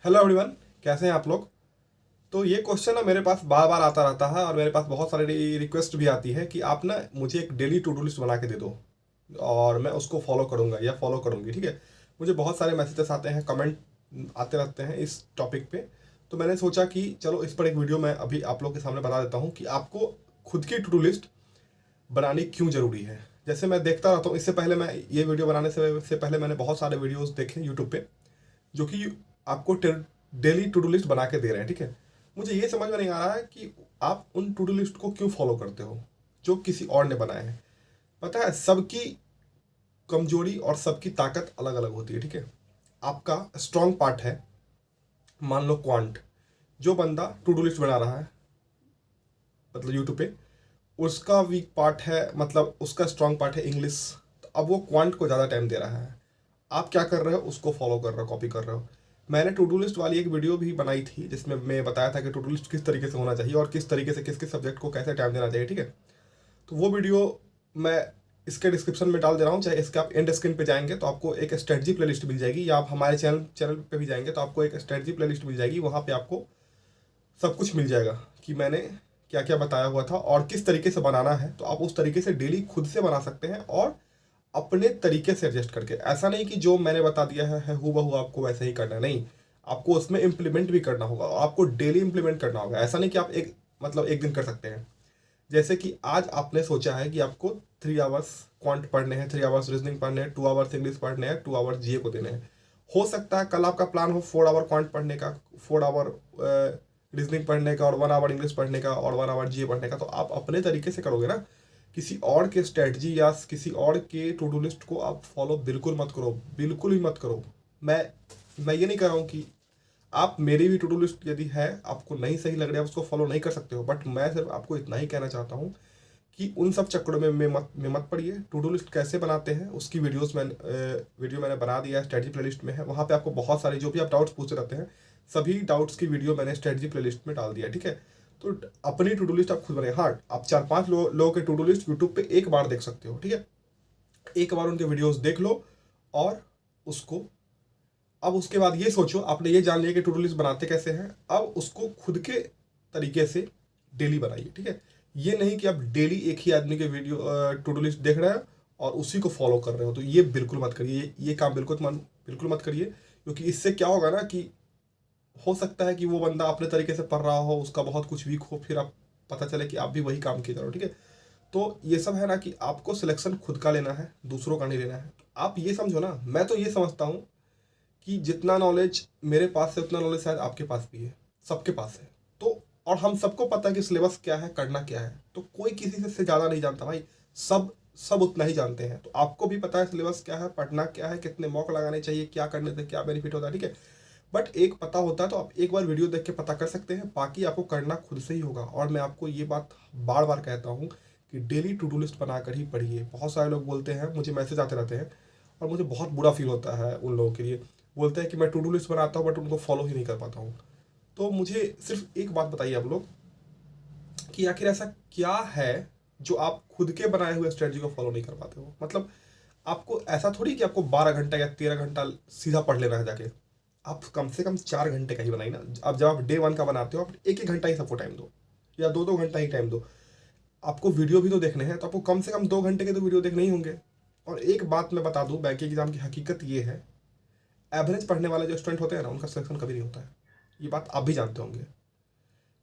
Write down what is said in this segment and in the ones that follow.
Hello everyone. कैसे हैं आप लोग। तो ये क्वेश्चन ना मेरे पास बार बार आता रहता है और मेरे पास बहुत सारे रिक्वेस्ट भी आती है कि आप ना मुझे एक डेली टू डू लिस्ट बना के दे दो और मैं उसको फॉलो करूंगा या फॉलो करूंगी। ठीक है। मुझे बहुत सारे मैसेजेस आते हैं, कमेंट आते रहते हैं इस टॉपिक पे। तो मैंने सोचा कि चलो इस पर एक वीडियो मैं अभी आप लोग के सामने बता देता हूँ कि आपको खुद की टू डू लिस्ट बनानी क्यों ज़रूरी है। जैसे मैं देखता रहता हूँ, इससे पहले मैं ये वीडियो बनाने से पहले मैंने बहुत सारे वीडियोस देखे यूट्यूब पे जो कि आपको डेली टू डू लिस्ट बना के दे रहे हैं। ठीक है। मुझे ये समझ में नहीं आ रहा है कि आप उन टू डू लिस्ट को क्यों फॉलो करते हो जो किसी और ने बनाए हैं। पता है, सबकी कमजोरी और सबकी ताकत अलग अलग होती है। ठीक है। आपका स्ट्रांग पार्ट है, मान लो क्वांट। जो बंदा टू डू लिस्ट बना रहा है मतलब यूट्यूब पे, उसका वीक पार्ट है, मतलब उसका स्ट्रांग पार्ट है इंग्लिश। तो अब वो क्वांट को ज़्यादा टाइम दे रहा है। आप क्या कर रहे हो, उसको फॉलो कर रहे हो, कॉपी कर रहे हो। मैंने टू डू लिस्ट वाली एक वीडियो भी बनाई थी जिसमें मैं बताया था कि टू डू लिस्ट किस तरीके से होना चाहिए और किस तरीके से किस किस सब्जेक्ट को कैसे टाइम देना चाहिए। ठीक है। तो वो वीडियो मैं इसके डिस्क्रिप्शन में डाल दे रहा हूँ, चाहे इसके आप एंड स्क्रीन पे जाएंगे तो आपको एक स्ट्रेटजी प्लेलिस्ट मिल जाएगी, या आप हमारे चैनल पे भी जाएंगे तो आपको एक स्ट्रेटजी प्लेलिस्ट मिल जाएगी। वहाँ पे आपको सब कुछ मिल जाएगा कि मैंने क्या क्या बताया हुआ था और किस तरीके से बनाना है। तो आप उस तरीके से डेली खुद से बना सकते हैं और अपने तरीके से एडजस्ट करके। ऐसा नहीं कि जो मैंने बता दिया है हूबहू आपको वैसे ही करना है, नहीं। आपको उसमें इम्प्लीमेंट भी करना होगा और आपको डेली इम्प्लीमेंट करना होगा। ऐसा नहीं कि आप एक दिन कर सकते हैं। जैसे कि आज आपने सोचा है कि आपको 3 आवर्स क्वांट पढ़ने हैं, 3 आवर्स रीजनिंग पढ़ने हैं, 2 आवर्स इंग्लिश पढ़ने हैं, 2 आवर्स जीए को देने हैं। हो सकता है कल आपका प्लान हो 4 आवर क्वांट पढ़ने का, 4 आवर रीजनिंग पढ़ने का और 1 आवर इंग्लिश पढ़ने का और 1 आवर जीए पढ़ने का। तो आप अपने तरीके से करोगे ना। किसी और के स्ट्रेटजी या किसी और के टू डू लिस्ट को आप फॉलो बिल्कुल मत करो, बिल्कुल ही मत करो। मैं मैं ये नहीं कह रहा हूँ कि आप मेरी भी टू डू लिस्ट यदि है आपको नहीं सही लग रही है आप उसको फॉलो नहीं कर सकते हो, बट मैं सिर्फ आपको इतना ही कहना चाहता हूँ कि उन सब चक्करों में मत पड़िए। टू डू लिस्ट कैसे बनाते हैं उसकी वीडियो मैंने बना दिया है, स्ट्रेटजी प्लेलिस्ट में है। वहाँ पे आपको बहुत सारी जो भी आप डाउट्स पूछते रहते हैं सभी डाउट्स की वीडियो मैंने स्ट्रेटजी प्लेलिस्ट में डाल दिया है। ठीक है। तो अपनी टू डू लिस्ट आप खुद बनाए। हाँ, आप 4-5 लोगों के टू डू लिस्ट यूट्यूब पे एक बार देख सकते हो। ठीक है। एक बार उनके वीडियोस देख लो और उसको, अब उसके बाद ये सोचो, आपने ये जान लिया कि टू डू लिस्ट बनाते कैसे हैं, अब उसको खुद के तरीके से डेली बनाइए। ठीक है। ये नहीं कि आप डेली एक ही आदमी के वीडियो टू डू लिस्ट देख रहे हैं और उसी को फॉलो कर रहे हो। तो ये बिल्कुल मत करिए, ये काम बिल्कुल मत करिए। क्योंकि इससे क्या होगा ना कि हो सकता है कि वो बंदा अपने तरीके से पढ़ रहा हो, उसका बहुत कुछ वीक हो, फिर आप पता चले कि आप भी वही काम किए जा रहे हो। ठीक है। तो ये सब है ना कि आपको सिलेक्शन खुद का लेना है, दूसरों का नहीं लेना है। आप ये समझो ना, मैं तो ये समझता हूँ कि जितना नॉलेज मेरे पास है उतना नॉलेज शायद आपके पास भी है, सबके पास है। तो और हम सबको पता है कि सिलेबस क्या है, करना क्या है। तो कोई किसी से ज़्यादा नहीं जानता भाई। सब सब उतना ही जानते हैं। तो आपको भी पता है सिलेबस क्या है, पढ़ना क्या है, कितने मॉक लगाने चाहिए, क्या करने से क्या बेनिफिट होता है। ठीक है। बट एक पता होता है तो आप एक बार वीडियो देख के पता कर सकते हैं, बाकी आपको करना खुद से ही होगा। और मैं आपको ये बात बार बार कहता हूँ कि डेली टू डू लिस्ट बनाकर ही पढ़िए। बहुत सारे लोग बोलते हैं, मुझे मैसेज आते रहते हैं और मुझे बहुत बुरा फील होता है उन लोगों के लिए। बोलते हैं कि मैं टू डू लिस्ट बनाता हूँ बट उनको फॉलो ही नहीं कर पाता हूँ। तो मुझे सिर्फ एक बात बताइए आप लोग कि आखिर ऐसा क्या है जो आप खुद के बनाए हुए स्ट्रेटजी को फॉलो नहीं कर पाते हो। मतलब आपको ऐसा थोड़ी कि आपको 12 घंटा या 13 घंटा सीधा पढ़ लेना है जाके। आप कम से कम 4 घंटे का ही बनाइए ना। अब जब आप डे 1 का बनाते हो आप एक एक घंटा ही सबको टाइम दो या 2-2 घंटा ही टाइम दो। आपको वीडियो भी तो देखने हैं तो आपको कम से कम 2 घंटे के तो वीडियो देखने ही होंगे। और एक बात मैं बता दूं, बैंक एग्जाम की हकीकत ये है, एवरेज पढ़ने वाले जो स्टूडेंट होते हैं ना उनका सिलेक्शन कभी नहीं होता है। ये बात आप भी जानते होंगे।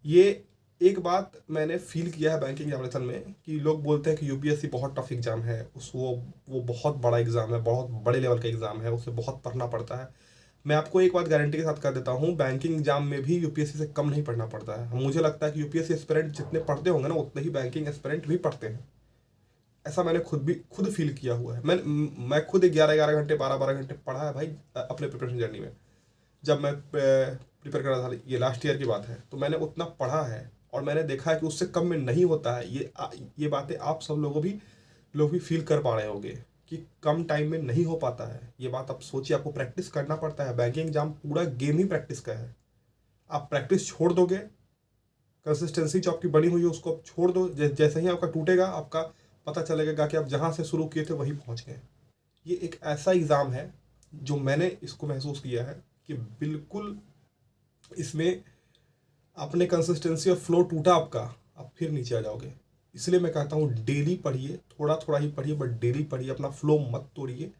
ये एक बात मैंने फील किया है बैंकिंग एग्जामिनेशन में कि लोग बोलते हैं कि यूपीएससी बहुत टफ एग्जाम है, उस वो बहुत बड़ा एग्जाम है, बहुत बड़े लेवल का एग्जाम है, उसे बहुत पढ़ना पड़ता है। मैं आपको एक बात गारंटी के साथ कर देता हूँ, बैंकिंग एग्जाम में भी यूपीएससी से कम नहीं पढ़ना पड़ता है। मुझे लगता है कि यूपीएससी एस्पिरेंट जितने पढ़ते होंगे ना उतने ही बैंकिंग एस्पिरेंट भी पढ़ते हैं। ऐसा मैंने खुद फील किया हुआ है। मैं खुद 11-11 घंटे 12-12 घंटे पढ़ा है भाई अपने प्रिपरेशन जर्नी में। जब मैं प्रिपेयर कर रहा था, ये लास्ट ईयर की बात है, तो मैंने उतना पढ़ा है और मैंने देखा है कि उससे कम में नहीं होता है। ये बातें आप सब लोग भी फील कर पा रहे होंगे कि कम टाइम में नहीं हो पाता है। ये बात आप सोचिए, आपको प्रैक्टिस करना पड़ता है। बैंकिंग एग्जाम पूरा गेम ही प्रैक्टिस का है। आप प्रैक्टिस छोड़ दोगे, कंसिस्टेंसी जो आपकी बनी हुई है उसको आप छोड़ दो, जैसे ही आपका टूटेगा आपका पता चलेगा कि आप जहाँ से शुरू किए थे वहीं पहुँच गए। ये एक ऐसा एग्ज़ाम है जो मैंने इसको महसूस किया है कि बिल्कुल इसमें अपने कंसिस्टेंसी और फ्लो टूटा आपका, आप फिर नीचे आ जाओगे। इसलिए मैं कहता हूँ डेली पढ़िए, थोड़ा थोड़ा ही पढ़िए बट डेली पढ़िए, अपना फ्लो मत तोड़िए।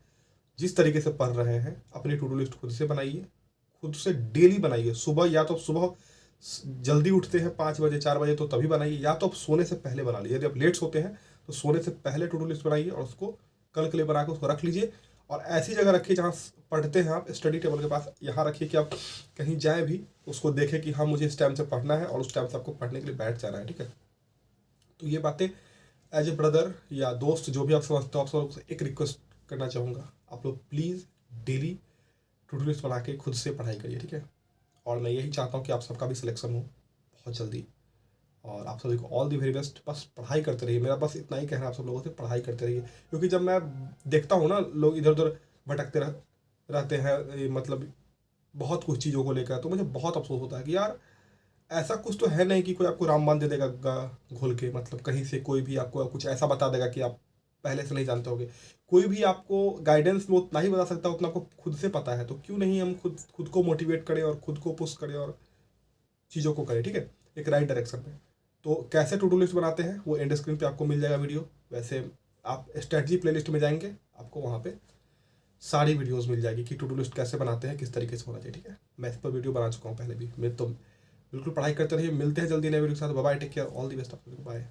जिस तरीके से पढ़ रहे हैं अपनी टू डू लिस्ट खुद से बनाइए, खुद से डेली बनाइए। सुबह या तो सुबह जल्दी उठते हैं 5 बजे 4 बजे तो तभी बनाइए, या तो आप सोने से पहले बना लीजिए। यदि आप लेट सोते हैं तो सोने से पहले टू डू लिस्ट बनाइए और उसको कल के लिए बना के उसको रख लीजिए। और ऐसी जगह रखिए जहाँ पढ़ते हैं आप, स्टडी टेबल के पास यहाँ रखिए कि आप कहीं जाएँ भी उसको देखें कि हाँ मुझे इस टाइम से पढ़ना है, और उस टाइम से आपको पढ़ने के लिए बैठ जाना है, ठीक है। तो ये बातें एज ए ब्रदर या दोस्त जो भी आप समझते हो, आप सब लोग से एक रिक्वेस्ट करना चाहूँगा, आप लोग please daily to do list बना के खुद से पढ़ाई करिए, ठीक है। और मैं यही चाहता हूँ कि आप सबका भी सिलेक्शन हो बहुत जल्दी, और आप सभी को ऑल दी वेरी बेस्ट। बस पढ़ाई करते रहिए, मेरा बस इतना ही कहना है आप सब लोगों से, पढ़ाई करते रहिए। क्योंकि जब मैं देखता हूँ ना लोग इधर उधर भटकते रहते हैं, मतलब बहुत कुछ चीज़ों को लेकर, तो मुझे बहुत अफसोस होता है कि यार ऐसा कुछ तो है नहीं कि कोई आपको रामबाण दे देगा घोल के, मतलब कहीं से कोई भी आपको कुछ ऐसा बता देगा कि आप पहले से नहीं जानते होगे। कोई भी आपको गाइडेंस में उतना ही बता सकता है उतना आपको खुद से पता है। तो क्यों नहीं हम खुद खुद को मोटिवेट करें और खुद को पुश करें और चीज़ों को करें, ठीक है, एक राइट डायरेक्शन में। तो कैसे टू डू लिस्ट बनाते हैं वो एंड स्क्रीन पे आपको मिल जाएगा वीडियो। वैसे आप स्ट्रेटजी प्लेलिस्ट में जाएंगे, आपको वहाँ पे सारी वीडियोस मिल जाएगी कि टू डू लिस्ट कैसे बनाते हैं, किस तरीके से होना चाहिए, ठीक है। मैं इस पर वीडियो बना चुका हूँ पहले भी। मैं तो बिल्कुल पढ़ाई करते रहिए, मिलते हैं जल्दी नए वीडियो के साथ। Bye, take care, all the best, bye.